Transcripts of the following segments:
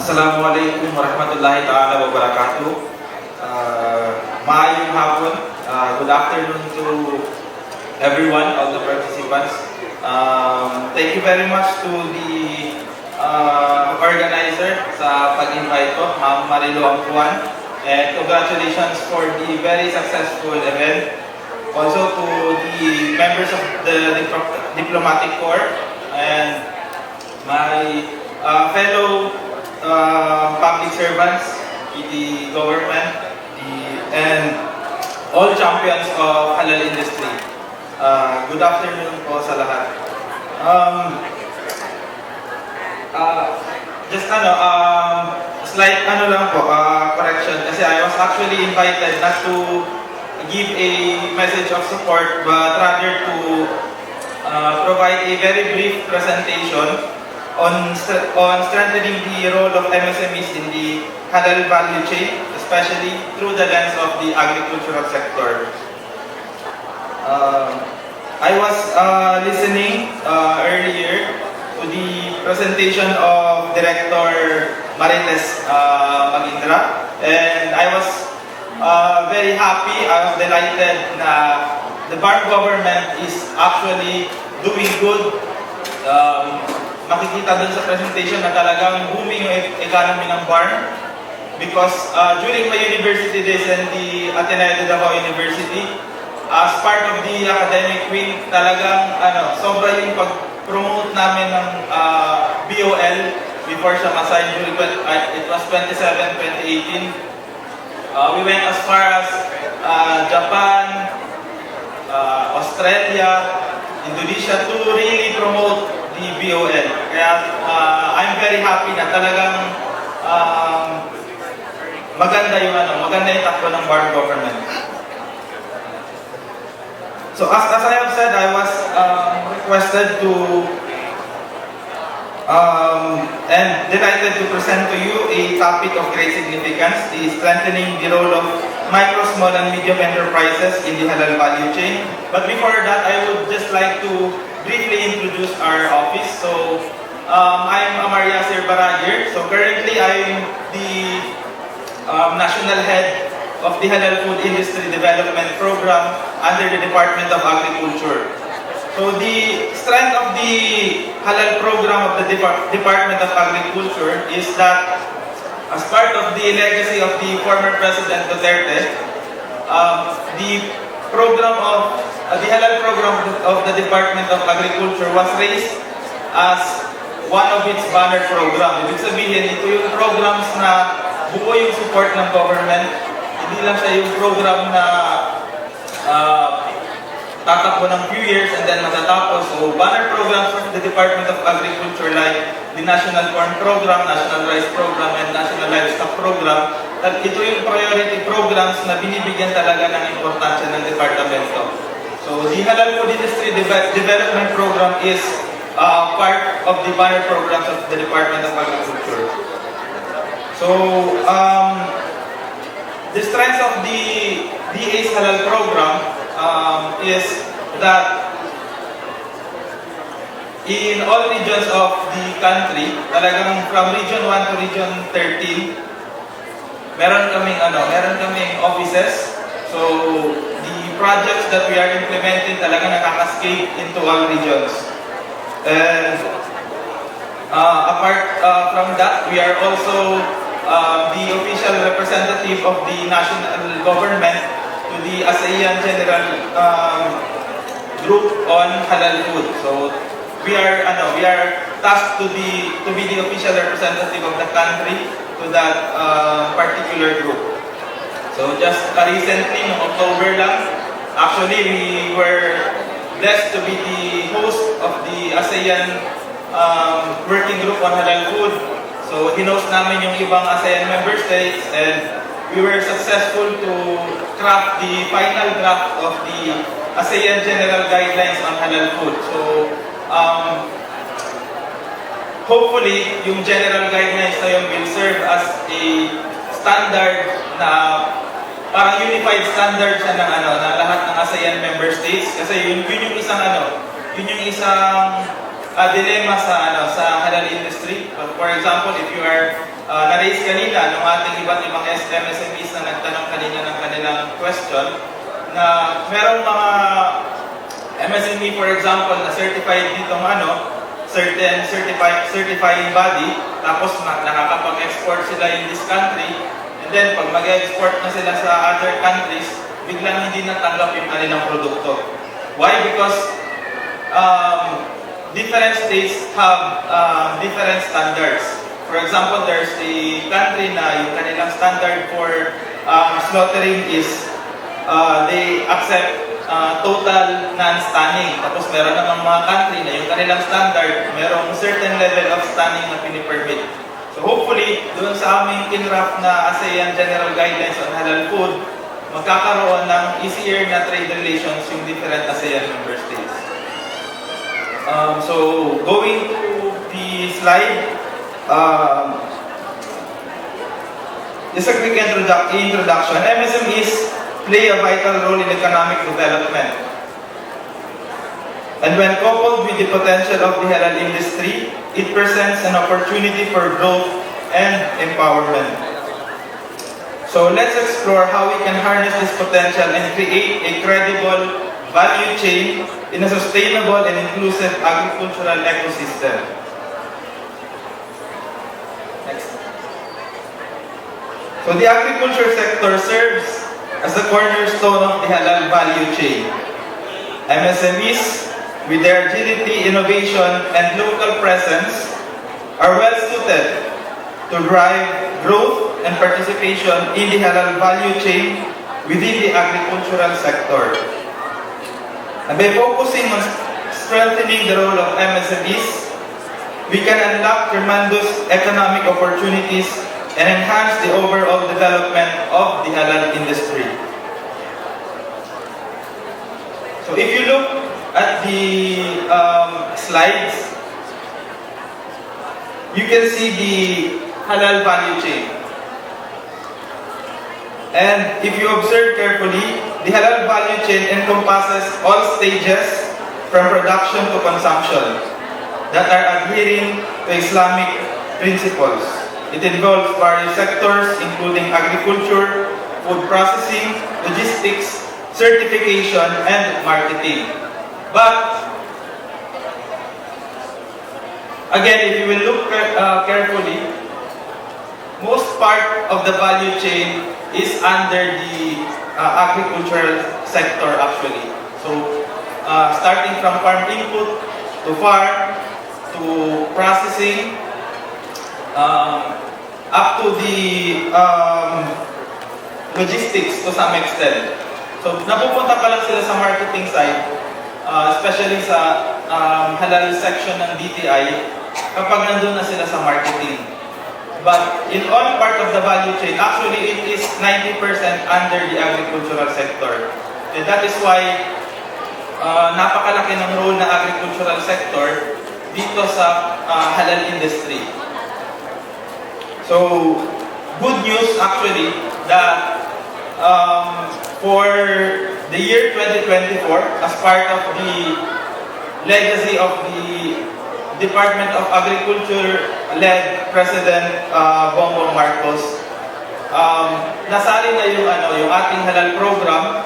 Assalamualaikum warahmatullahi ta'ala wabarakatuh. Maayong hapon. Good afternoon to everyone, all the participants. Thank you very much to the organizer sa pag-invite ko, Ma'am Marilu Ampuan. And congratulations for the very successful event. Also to the members of the Diplomatic Corps and my fellow public servants, the government, and all champions of halal industry. Good afternoon po sa lahat. Just slight lang po, correction. Kasi I was actually invited not to give a message of support, but rather to provide a very brief presentation on strengthening the role of MSMEs in the halal value chain, especially through the lens of the agricultural sector. I was listening earlier to the presentation of Director Marites Magindra, and I was very happy, I was delighted na the BARM government is actually doing good. Makikita dun sa presentation na talagang booming yung economy ng BARM because during my university days and the Ateneo de Davao University, as part of the academic wing, talagang sobra yung pag-promote namin ng BOL before siya ma-sign during it was 2018. We went as far as Japan, Australia, Indonesia to really promote the BOL. Kaya I'm very happy na talagang maganda yung takbo ng BARM government. So as I have said, I was requested to and delighted to present to you a topic of great significance, the strengthening the role of micro, small, and medium enterprises in the halal value chain. But before that, I would just like to briefly introduce our office. So, I'm Amar Yasir Baragir. So, currently, I'm the National Head of the Halal Food Industry Development Program under the Department of Agriculture. So, the strength of the halal program of the Department of Agriculture is that as part of the legacy of the former President Duterte, the program of the halal program of the Department of Agriculture was raised as one of its banner program. Ibig sabihin, ito yung programs na buo yung support ng government. Hindi lang siya yung program na tatakbo ng few years and then matatapos. So, banner programs of the Department of Agriculture like the National Corn Program, National Rice Program, and National Livestock Program. At ito yung priority programs na binibigyan talaga ng importansya ng departamento. So, the Halal Food Industry Development Program is part of the banner programs of the Department of Agriculture. So, the strength of the DA's Halal Program is that in all regions of the country, talagang from Region 1 to Region 13, meron kaming offices. So, the projects that we are implementing talaga nakakascade into all regions. And apart from that, we are also the official representative of the national government to the ASEAN General Group on Halal Food. So, we are tasked to be the official representative of the country to that particular group. So just recently, in October lang, actually we were blessed to be the host of the ASEAN working group on halal food. So hinost namin yung ibang ASEAN member states and we were successful to craft the final draft of the ASEAN General Guidelines on Halal Food. So hopefully, yung general guidelines na yun will serve as a standard na parang unified standard siya ng na lahat ng ASEAN member states kasi yun yung isang dilemma sa halal industry. For example, if you are na-raise kanina ng ating iba't ibang MSMEs na nagtanong kanina ng kanilang question, na merong mga MSME, for example, na certified ditong certain certifying body, tapos nakakapag-export sila in this country, and then pag mag-export na sila sa other countries, biglang hindi natanggap yung kanilang produkto. Why? Because different states have different standards. For example, there's a country na yung kanilang standard for slaughtering is they accept total non-stunning. Tapos meron namang mga country na yung kanilang standard, merong certain level of stunning na pinipermit. So hopefully, doon sa aming kinraft na ASEAN General Guidelines on Halal Food, magkakaroon ng easier na trade relations yung different ASEAN member states. So going to the slide, just a quick introduction. MSMEs play a vital role in economic development. And when coupled with the potential of the halal industry, it presents an opportunity for growth and empowerment. So let's explore how we can harness this potential and create a credible value chain in a sustainable and inclusive agricultural ecosystem. Next. So the agriculture sector serves as the cornerstone of the halal value chain. MSMEs, with their agility, innovation, and local presence, are well suited to drive growth and participation in the halal value chain within the agricultural sector. And by focusing on strengthening the role of MSMEs, we can unlock tremendous economic opportunities and enhance the overall development of the halal industry. So if you look at the slides, you can see the halal value chain. And if you observe carefully, the halal value chain encompasses all stages from production to consumption that are adhering to Islamic principles. It involves various sectors including agriculture, food processing, logistics, certification, and marketing. But again, if you will look carefully, most part of the value chain is under the agricultural sector actually. So starting from farm input to farm to processing, up to the logistics to some extent. So napupunta pa lang sila sa marketing side, especially sa halal section ng DTI, kapag nandun na sila sa marketing. But in all part of the value chain, actually it is 90% under the agricultural sector. And that is why napakalaki ng role ng agricultural sector dito sa halal industry. So, good news actually that for the year 2024, as part of the legacy of the Department of Agriculture-led President Bongbong Marcos, nasali na yung ating halal program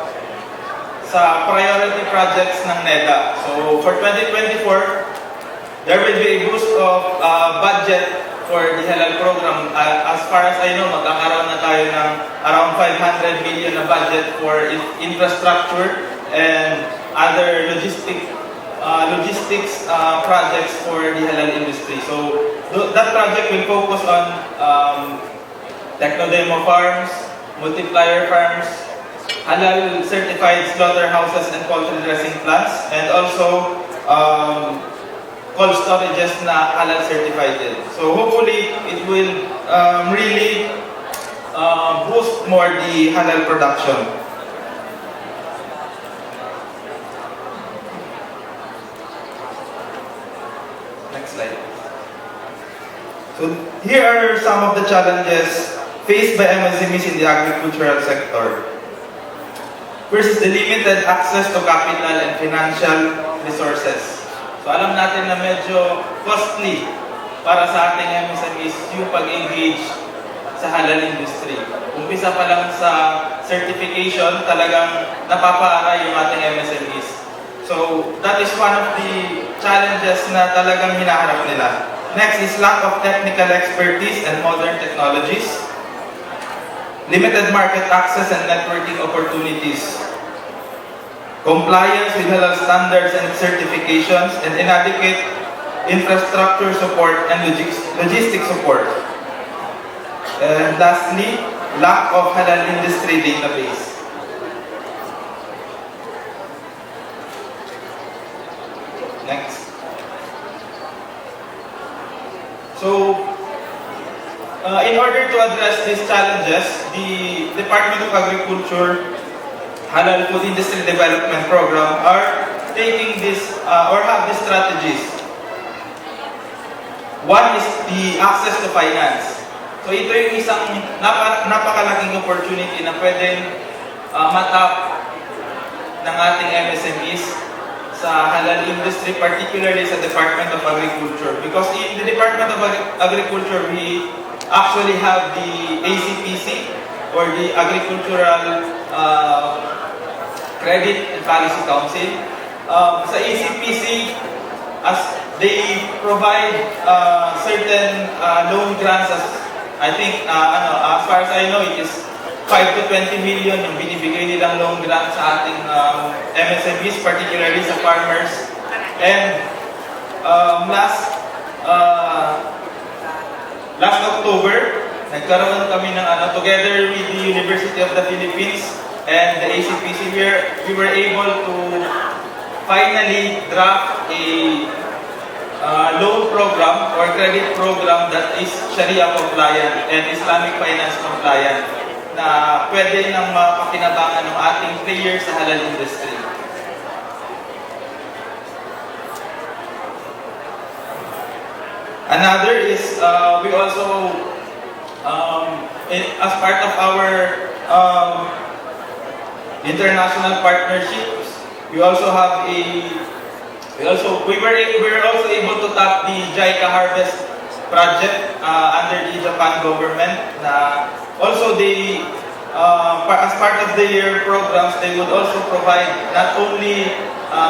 sa priority projects ng NEDA. So, for 2024, there will be a boost of budget for the halal program. As far as I know, magkakaroon na tayo ng around 500 million na budget for infrastructure and other logistics projects for the halal industry. So that project will focus on techno-demo farms, multiplier farms, halal certified slaughterhouses and poultry dressing plants, and also cold storages na halal certified din. So hopefully it will really boost more the halal production. Next slide. So here are some of the challenges faced by MSMEs in the agricultural sector. First is the limited access to capital and financial resources. So So alam natin na medyo costly para sa ating MSMEs yung pag-engage sa halal industry. Umpisa pa lang sa certification, talagang napapaaral yung ating MSMEs. So that is one of the challenges na talagang hinaharap nila. Next is lack of technical expertise and modern technologies. Limited market access and networking opportunities. Compliance with halal standards and certifications, and inadequate infrastructure support and logistic support. And lastly, lack of halal industry database. Next. So, in order to address these challenges, the Department of Agriculture Halal Food Industry Development Program are taking this or have these strategies. One is the access to finance. So ito yung isang napakalaking opportunity na pwedeng matap ng ating MSMEs sa halal industry, particularly sa Department of Agriculture. Because in the Department of Agriculture, we actually have the ACPC or the Agricultural Credit and Policy Council. Sa ACPC, as they provide certain loan grants, as I think, as far as I know, it is 5 to 20 million yung binibigay nilang loan grant sa ating MSMEs, particularly sa farmers. And last October, nagkaroon kami ng together with the University of the Philippines and the ACPC, we were able to finally draft a loan program or credit program that is Sharia compliant and Islamic finance compliant na pwede nang mapakinabangan ng ating players sa halal industry. Another is we also, as part of our international partnerships, we were also able to tap the JICA Harvest project under the Japan government. Also, they, as part of their programs, they would also provide not only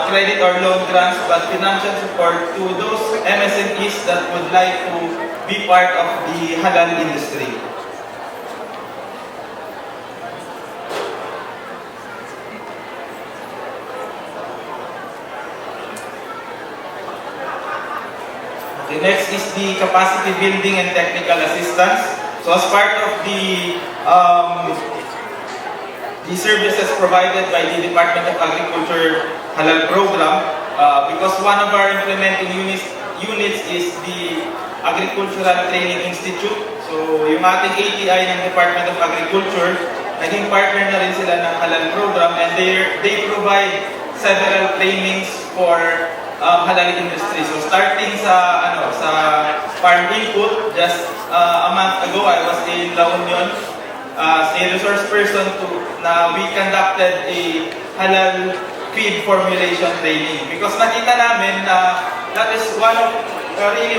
credit or loan grants, but financial support to those MSMEs that would like to be part of the halal industry. The next is the capacity building and technical assistance. So as part of the services provided by the Department of Agriculture Halal Program, because one of our implementing units is the Agricultural Training Institute. So yung ating ATI ng Department of Agriculture, naging partner na rin sila ng Halal Program, and they provide several trainings for halal industry. So starting sa farm input, just a month ago I was in La Union as a resource person na we conducted a halal feed formulation training because nakita namin na that is one of really